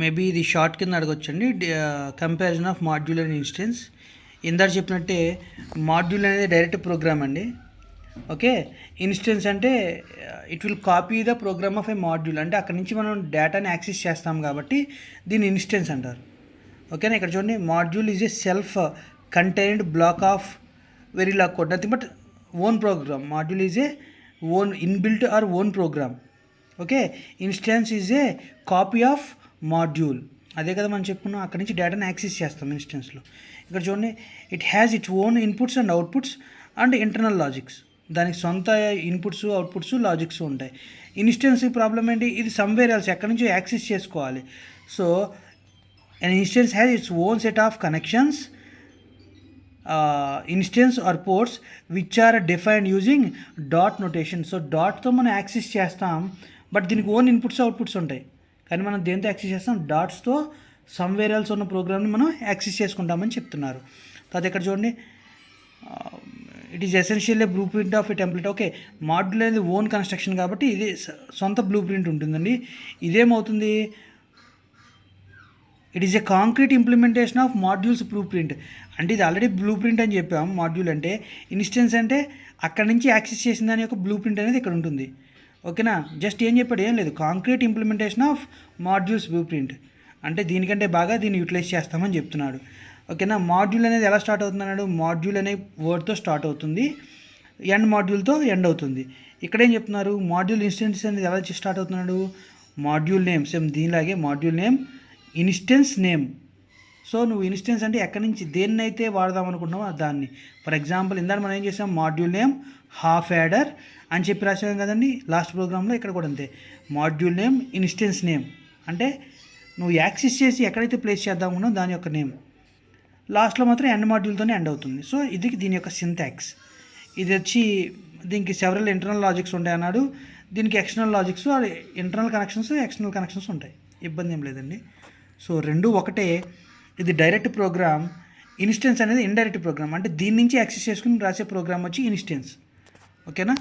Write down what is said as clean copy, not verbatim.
Maybe ఇది short కింద అడగొచ్చండి. Comparison of module and instance. ఇందాక చెప్పినట్టే మాడ్యూల్ అనేది డైరెక్ట్ ప్రోగ్రామ్ అండి. ఓకే, ఇన్స్టెన్స్ అంటే it will copy the program of a module, అంటే అక్కడ నుంచి మనం డేటాని యాక్సెస్ చేస్తాం కాబట్టి దీన్ని ఇన్స్టెన్స్ అంటారు. ఓకేనా, ఇక్కడ చూడండి, module is a self contained block of Verilog code, nothing but own program. Module is a own inbuilt or own program. Okay, instance is a copy of module. అదే కదా మనం చెప్పుకున్నాం, అక్కడి నుంచి డేటాని యాక్సెస్ చేస్తాం ఇన్స్టెన్స్లో. ఇక్కడ చూడండి, it has its own inputs and outputs and internal logics. దానికి సొంత ఇన్పుట్స్, అవుట్పుట్స్, లాజిక్స్ ఉంటాయి. ఇన్స్టెన్స్ ప్రాబ్లం ఏంటి, ఇది సమ్వేర్ ఎల్స్, ఎక్కడి నుంచో యాక్సెస్ చేసుకోవాలి. So an instance has its own set of connections, instance or ports which are defined using dot notation. So డాట్తో మనం యాక్సెస్ చేస్తాం, బట్ దీనికి ఓన్ ఇన్పుట్స్, అవుట్పుట్స్ ఉంటాయి. కానీ మనం దేంతో యాక్సెస్ చేస్తాం, డాట్స్తో సమ్వేర్ ఎల్స్ ఉన్న ప్రోగ్రామ్ని మనం యాక్సెస్ చేసుకుంటామని చెప్తున్నారు. తర్వాత ఇక్కడ చూడండి, it is essential blueprint of a template. Okay, module అనేది ఓన్ కన్స్ట్రక్షన్ కాబట్టి ఇది సొంత బ్లూ ప్రింట్ ఉంటుందండి. ఇదేమవుతుంది, it is a concrete implementation of modules blueprint. అంటే ఇది ఆల్రెడీ బ్లూ ప్రింట్ అని చెప్పాము. మాడ్యూల్ అంటే, ఇన్స్టెన్స్ అంటే అక్కడి నుంచి యాక్సెస్ చేసిన దాని యొక్క బ్లూ ప్రింట్ అనేది ఇక్కడ ఉంటుంది. ఓకేనా, జస్ట్ ఏం చెప్పాడు, ఏం లేదు, concrete implementation of modules blueprint అంటే దీనికంటే బాగా దీన్ని యూటిలైజ్ చేస్తామని చెప్తున్నాడు. ఓకేనా, మాడ్యూల్ అనేది ఎలా స్టార్ట్ అవుతుంది అన్నాడు, మాడ్యూల్ అనే వర్డ్తో స్టార్ట్ అవుతుంది, ఎండ్ మాడ్యూల్తో ఎండ్ అవుతుంది. ఇక్కడ ఏం చెప్తున్నారు, మాడ్యూల్ ఇన్స్టెన్స్ అనేది ఎలా స్టార్ట్ అవుతున్నాడు, మాడ్యూల్ నేమ్, సేమ్ దీనిలాగే module name, instance name. So నువ్వు ఇన్స్టెన్స్ అంటే ఎక్కడి నుంచి దేన్నైతే వాడదాం అనుకుంటున్నావో దాన్ని. ఫర్ ఎగ్జాంపుల్ ఇందాక మనం ఏం చేసాం, మాడ్యూల్ నేమ్ హాఫ్ యాడర్ అని చెప్పి రాసాం కదండి లాస్ట్ ప్రోగ్రాంలో. ఇక్కడ కూడా అంతే, మాడ్యూల్ నేమ్, ఇన్స్టెన్స్ నేమ్ అంటే నువ్వు యాక్సెస్ చేసి ఎక్కడైతే ప్లేస్ చేద్దాం అనుకున్నావు దాని యొక్క నేమ్. లాస్ట్లో మాత్రం ఎండ్ మాడ్యూల్తోనే ఎండ్ అవుతుంది. సో ఇది దీని యొక్క సింటాక్స్. ఇది వచ్చి దీనికి సెవరల్ ఇంటర్నల్ లాజిక్స్ ఉంటాయి అన్నాడు, దీనికి external logics, internal connections, external connections ఉంటాయి. ఇబ్బంది ఏం లేదండి. సో రెండు ఒకటే. ఇది డైరెక్ట్ ప్రోగ్రామ్, ఇన్స్టెన్స్ అనేది ఇండైరెక్ట్ ప్రోగ్రామ్, అంటే దీని నుంచి యాక్సెస్ చేసుకుని రాసే ప్రోగ్రామ్ వచ్చి ఇన్స్టెన్స్. ఓకేనా.